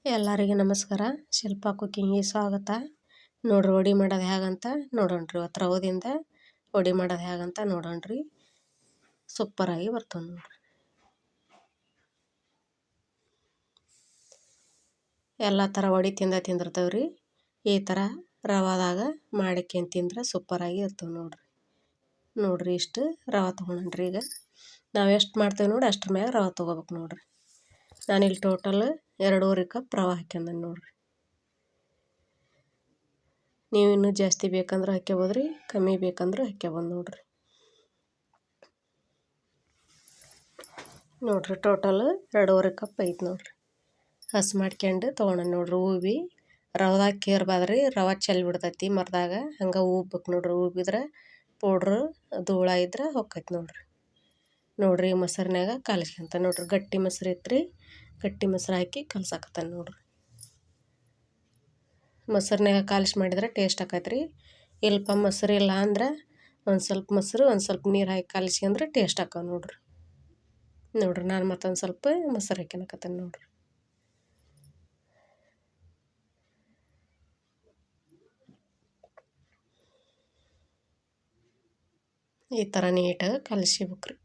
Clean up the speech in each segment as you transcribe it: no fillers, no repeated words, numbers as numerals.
ಎಲ್ಲರಿಗೆ ನಮಸ್ಕಾರ. ಶಿಲ್ಪಾ ಕುಕ್ಕಿಂಗಿಗೆ ಸ್ವಾಗತ. ನೋಡ್ರಿ ವಡೆ ಮಾಡೋದು ಹೇಗಂತ ನೋಡೋಣ್ರಿ. ಇವತ್ತು ರವದಿಂದ ವಡೆ ಮಾಡೋದು ಹೇಗಂತ ನೋಡೋಣ್ರಿ. ಸೂಪರಾಗಿ ಬರ್ತದೆ ನೋಡ್ರಿ. ಎಲ್ಲ ಥರ ವಡೆ ತಿಂದಿರ್ತಾವ್ರಿ. ಈ ಥರ ರವಾದಾಗ ಮಾಡಿಕ್ಕೊಂಡು ತಿಂದ್ರೆ ಸೂಪರಾಗಿ ಇರ್ತವೆ ನೋಡ್ರಿ. ನೋಡ್ರಿ ಇಷ್ಟು ರವೆ ತೊಗೊಂಡ್ರಿ. ಈಗ ನಾವು ಎಷ್ಟು ಮಾಡ್ತೇವೆ ನೋಡಿ ಅಷ್ಟ್ರ ಮ್ಯಾಗ ರವೆ ತೊಗೋಬೇಕು ನೋಡ್ರಿ. ನಾನಿಲ್ಲಿ ಟೋಟಲ್ 2.5 ಕಪ್ ರವೆ ಹಾಕ್ಯಂದೀನಿ ನೋಡ್ರಿ. ನೀವು ಇನ್ನೂ ಜಾಸ್ತಿ ಬೇಕಂದ್ರೆ ಹಾಕ್ಯಬೋದ್ರಿ, ಕಮ್ಮಿ ಬೇಕಂದ್ರೆ ಹಾಕ್ಯಬೋದು ನೋಡ್ರಿ. ನೋಡ್ರಿ ಟೋಟಲ್ 2.5 ಕಪ್ ಐತೆ ನೋಡ್ರಿ. ಹಸಿ ಮಾಡ್ಕೊಂಡು ತೊಗೊಂಡು ನೋಡ್ರಿ. ಹೂವಿ ರವದಾಗ ಕೇರ್ಬಾದ್ರಿ, ರವೆ ಚೆಲ್ಲಿ ಬಿಡ್ತೈತಿ ಮರದಾಗ. ಹಂಗೆ ಉಬ್ಬೇಕು ನೋಡ್ರಿ. ಉಬ್ಬಿದ್ರೆ ಪೌಡ್ರು ಧೂಳ ಇದ್ರೆ ಹೊಕ್ಕೈತಿ ನೋಡ್ರಿ. ನೋಡ್ರಿ ಮೊಸರಿನಾಗ ಕಾಲಿಸ್ಕೊಂತ ನೋಡ್ರಿ. ಗಟ್ಟಿ ಮೊಸರು ಇತ್ತು, ಗಟ್ಟಿ ಮೊಸರು ಹಾಕಿ ಕಲ್ಸಾಕತ್ತಾನ ನೋಡ್ರಿ. ಮೊಸರಿನಾಗ ಕಾಲಿಸಿ ಮಾಡಿದ್ರೆ ಟೇಸ್ಟ್ ಆಕೈತ್ರಿ. ಇಲ್ಪ ಮೊಸರು ಇಲ್ಲ ಅಂದ್ರೆ ಒಂದು ಸ್ವಲ್ಪ ಮೊಸರು ಒಂದು ಸ್ವಲ್ಪ ನೀರು ಹಾಕಿ ಕಾಲಿಸ್ಕೊಂಡ್ರೆ ಟೇಸ್ಟ್ ಆಕವ್ ನೋಡ್ರಿ. ನೋಡ್ರಿ ನಾನು ಮತ್ತೊಂದು ಸ್ವಲ್ಪ ಮೊಸರು ಹಾಕ್ಯನಕತ್ತೇನೆ ನೋಡ್ರಿ. ಈ ಥರ ನೀಟಾಗಿ ಕಲಿಸ್ಬೇಕ್ರಿ.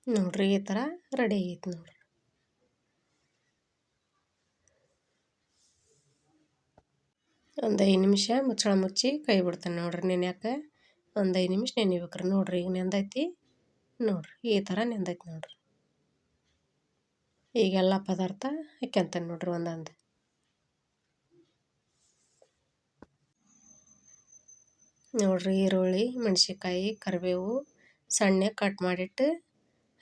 ನೋಡ್ರಿ ಈ ಥರ ರೆಡಿ ಆಗೈತೆ ನೋಡ್ರಿ. ಒಂದು 5 ನಿಮಿಷ ಮುಚ್ಚಳ ಮುಚ್ಚಿ ಕೈ ಬಿಡ್ತಾನೆ ನೋಡ್ರಿ. ನೆನ್ಯಾಕೆ ಒಂದು 5 ನಿಮಿಷ ನೆನಿಬೇಕ್ರಿ. ನೋಡ್ರಿ ಈಗ ನೆಂದೈತಿ ನೋಡ್ರಿ. ಈ ಥರ ನೆಂದೈತಿ ನೋಡ್ರಿ. ಈಗೆಲ್ಲ ಪದಾರ್ಥ ಹಾಕ್ಯಂತಾನೆ ನೋಡ್ರಿ ಒಂದೊಂದು. ನೋಡ್ರಿ ಈರುಳ್ಳಿ, ಮೆಣಸಿನ್ಕಾಯಿ, ಕರಿಬೇವು ಸಣ್ಣ ಕಟ್ ಮಾಡಿಟ್ಟು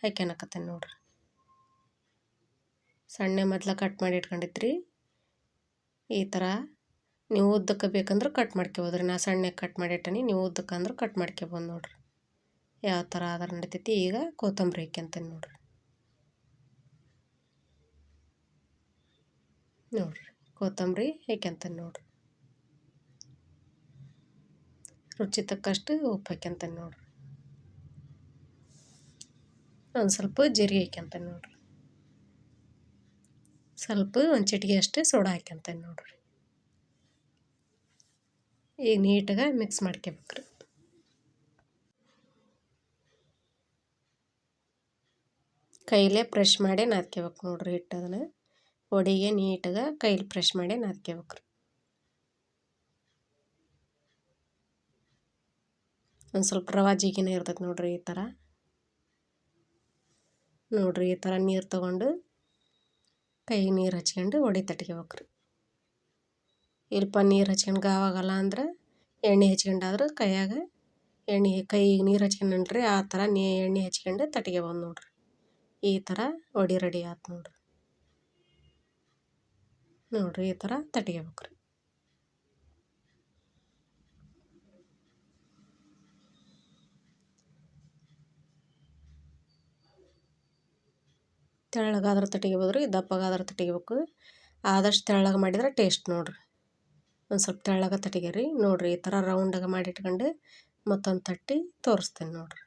ಹಾಕ್ಯನಕತ್ತೇನೆ ನೋಡ್ರಿ. ಸಣ್ಣ ಮೊದಲ ಕಟ್ ಮಾಡಿ ಇಟ್ಕೊಂಡಿದ್ರಿ. ಈ ಥರ ನೀವು ಉದ್ದಕ್ಕೆ ಬೇಕಂದ್ರೆ ಕಟ್ ಮಾಡ್ಕೊಬೋದ್ರಿ. ನಾ ಸಣ್ಣ ಕಟ್ ಮಾಡಿಟ್ಟನಿ, ನೀವು ಉದ್ದಕ್ಕೆ ಅಂದ್ರೆ ಕಟ್ ಮಾಡ್ಕೊಬೋದು ನೋಡ್ರಿ. ಯಾವ ಥರ ಆದ್ರೆ ನಡಿತೈತಿ. ಈಗ ಕೊತ್ತಂಬರಿ ಹಾಕ್ಯಂತೇನೆ ನೋಡ್ರಿ. ನೋಡ್ರಿ ಕೊತ್ತಂಬರಿ ಹಾಕ್ಯಂತೇನೆ ನೋಡ್ರಿ. ರುಚಿ ತಕ್ಕಷ್ಟು ಉಪ್ಪು ಹಾಕ್ಯಂತೇನೆ ನೋಡ್ರಿ. ಒಂದು ಸ್ವಲ್ಪ ಜೀರಿಗೆ ಹಾಕ್ಯಂತೇನೆ ನೋಡ್ರಿ. ಸ್ವಲ್ಪ ಒಂದು ಚಿಟಿಕೆ ಅಷ್ಟು ಸೋಡಾ ಹಾಕ್ಯಂತೇನೆ ನೋಡ್ರಿ. ಈಗ ನೀಟಾಗಿ ಮಿಕ್ಸ್ ಮಾಡ್ಕೊಬೇಕ್ರಿ. ಕೈಲೇ ಪ್ರೆಶ್ ಮಾಡಿ ನಾದ್ಕೋಬೇಕು ನೋಡ್ರಿ. ಹಿಟ್ಟದನ್ನು ವಡೆಗೆ ನೀಟಾಗಿ ಕೈಲಿ ಪ್ರೆಶ್ ಮಾಡಿ ನಾದ್ಕೋಬೇಕ್ರಿ. ಒಂದು ಸ್ವಲ್ಪ ರವೆ ಜಿಗಿನೇ ಇರ್ತೈತೆ ನೋಡ್ರಿ. ಈ ಥರ ನೋಡ್ರಿ. ಈ ಥರ ನೀರು ತೊಗೊಂಡು ಕೈಗೆ ನೀರು ಹಚ್ಕೊಂಡು ವಡೆ ತಟ್ಕೋಬೇಕ್ರಿ. ಇಲ್ಪ ನೀರು ಹಚ್ಕೊಂಡು ಗಾವಾಗಲ್ಲ ಅಂದ್ರೆ ಎಣ್ಣೆ ಹಚ್ಕೊಂಡಾದ್ರೆ ಕೈಯಾಗ ಕೈಗೆ ನೀರು ಹಚ್ಕೊಂಡ್ರಿ. ಆ ಥರ ಎಣ್ಣೆ ಹಚ್ಕೊಂಡು ತಟ್ಕೋಬೋದು ನೋಡ್ರಿ. ಈ ಥರ ವಡೆ ರೆಡಿ ಆಯ್ತು ನೋಡ್ರಿ. ನೋಡ್ರಿ ಈ ಥರ ತಟ್ಕೋಬೇಕ್ರಿ. ತೆಳ್ಳಗಾದ್ರೆ ತಟ್ಕೋಬೋದ್ರಿ, ದಪ್ಪಗಾದ್ರೆ ತಟ್ಕೋಬೇಕು. ಆದಷ್ಟು ತೆಳ್ಳಗೆ ಮಾಡಿದ್ರೆ ಟೇಸ್ಟ್ ನೋಡ್ರಿ. ಒಂದು ಸ್ವಲ್ಪ ತೆಳ್ಳಗೆ ತಟ್ಕೊರಿ. ನೋಡ್ರಿ ಈ ಥರ ರೌಂಡಾಗಿ ಮಾಡಿಟ್ಕೊಂಡು ಮತ್ತೊಂದು ತಟ್ಟಿ ತೋರಿಸ್ತೇನೆ ನೋಡ್ರಿ.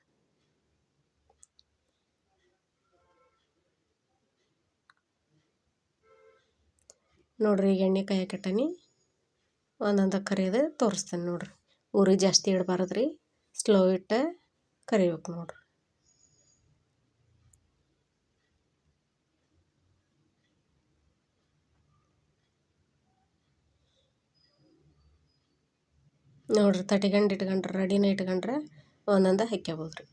ನೋಡ್ರಿ ಈಗ ಎಣ್ಣೆ ಕಾಯಕ್ಕಿಟ್ಟನಿ. ಒಂದೊಂದು ಕರಿಯೋದು ತೋರಿಸ್ತೇನೆ ನೋಡ್ರಿ. ಉರಿ ಜಾಸ್ತಿ ಇಡಬಾರ್ದ್ರಿ, ಸ್ಲೋ ಇಟ್ಟು ಕರಿಬೇಕು ನೋಡ್ರಿ. ನೋಡ್ರಿ ತಟ್ಕೊಂಡು ಇಟ್ಕೊಂಡ್ರೆ ರೆಡಿನ ಇಟ್ಕೊಂಡ್ರೆ ಒಂದೊಂದು ಹಾಕ್ಕೋಬೋದ್ರಿ.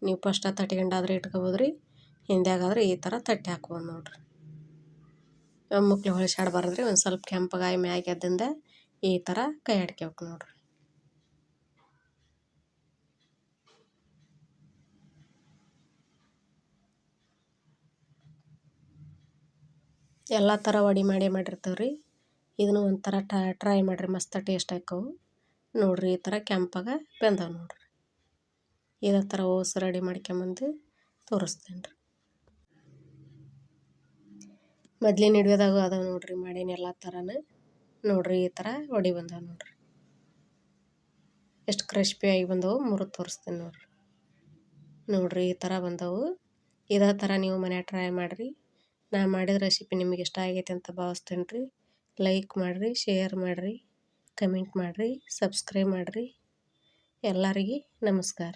ನೀವು ಫಸ್ಟ್ ತಟ್ಕೊಂಡಾದ್ರೆ ಇಟ್ಕೋಬೋದ್ರಿ, ಹಿಂದ್ಯಾಗಾದ್ರೆ ಈ ಥರ ತಟ್ಟಿ ಹಾಕ್ಬೋದು ನೋಡ್ರಿ. ಒಮ್ಮುಕ್ಲೆ ಹೊಳ್ಸಾಡಬಾರ್ದ್ರಿ. ಒಂದು ಸ್ವಲ್ಪ ಕೆಂಪಗಾಯಿ ಮ್ಯಾಗೆ ಎದ್ದಿಂದ ಈ ಥರ ಕೈ ಆಡ್ಕೋಬೇಕು ನೋಡ್ರಿ. ಎಲ್ಲ ಥರ ವಡೆ ಮಾಡಿರ್ತಾವ್ರಿ. ಇದನ್ನು ಒಂಥರ ಟ್ರೈ ಮಾಡಿರಿ, ಮಸ್ತ್ ಟೇಸ್ಟ್ ಆಕ್ಕವು ನೋಡ್ರಿ. ಈ ಥರ ಕೆಂಪಾಗ ಬೆಂದವು ನೋಡ್ರಿ. ಇದೇ ಥರ ಓಸ್ ರೆಡಿ ಮಾಡ್ಕೊಂಬಂದು ತೋರಿಸ್ತೇನೆ ರೀ. ಮೊದ್ಲಿನ ವಿಡಿಯೋದಾಗ ಅದಾವೆ ನೋಡ್ರಿ. ಮಾಡೀನಿ ಎಲ್ಲ ಥರನೂ ನೋಡ್ರಿ. ಈ ಥರ ವಡೆ ಬಂದವು ನೋಡ್ರಿ. ಎಷ್ಟು ಕ್ರಿಸ್ಪಿಯಾಗಿ ಬಂದವು ಮುರಿದು ತೋರಿಸ್ತೀನಿ ನೋಡ್ರಿ ಈ ಥರ ಬಂದವು. ಇದೇ ಥರ ನೀವು ಮನ್ಯಾಗ ಟ್ರೈ ಮಾಡಿರಿ. ನಾ ಮಾಡಿದ ರೆಸಿಪಿ ನಿಮಗೆ ಇಷ್ಟ ಆಗೈತೆ ಅಂತ ಭಾವಿಸ್ತೀನಿ ರೀ. ಲೈಕ್ ಮಾಡಿರಿ, ಶೇರ್ ಮಾಡಿರಿ, ಕಮೆಂಟ್ ಮಾಡಿರಿ, ಸಬ್ಸ್ಕ್ರೈಬ್ ಮಾಡಿರಿ. ಎಲ್ಲರಿಗೆ ನಮಸ್ಕಾರ.